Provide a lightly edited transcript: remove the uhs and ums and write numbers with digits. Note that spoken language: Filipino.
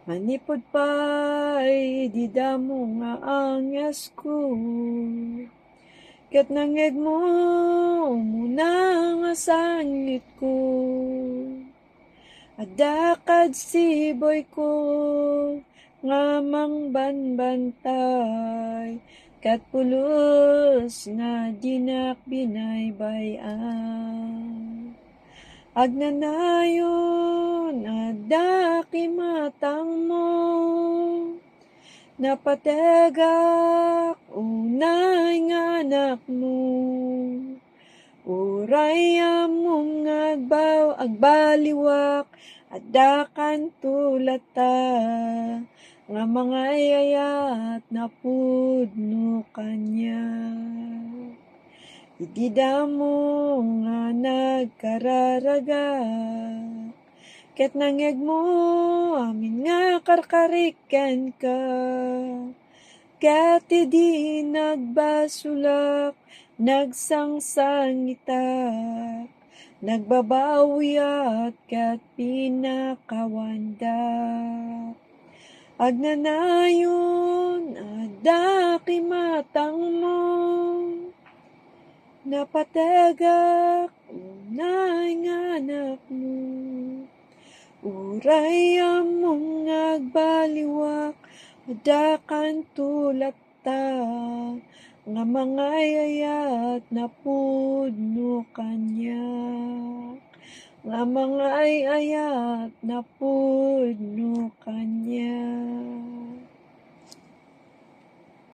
Manipod pa'y di damo nga angas ko, ket nangeg mo muna nga sangit ko. Adakad siboy ko nga mangbanbantay, ket pulos nga dinak binaybayan. Agnanayon adaki matang mo, napategak unay nga anak mo. Uray among agbaliwak, adakan tulata, nga mga ayayat na pudno kanya. Ididamo nga nagkararaga, ket nangeg mo amin nga karkariken ka. Ket idi nagbasulak, nagsangsangitak, nagbabawiyat ket pinakawandak. Agnanayon adaki matang mo, napategak unay nga anak mo. Uray among agbaliwak, adakan tulata, nga mga ayayat na pudno kanya. Nga mga ayayat na pudno kanya.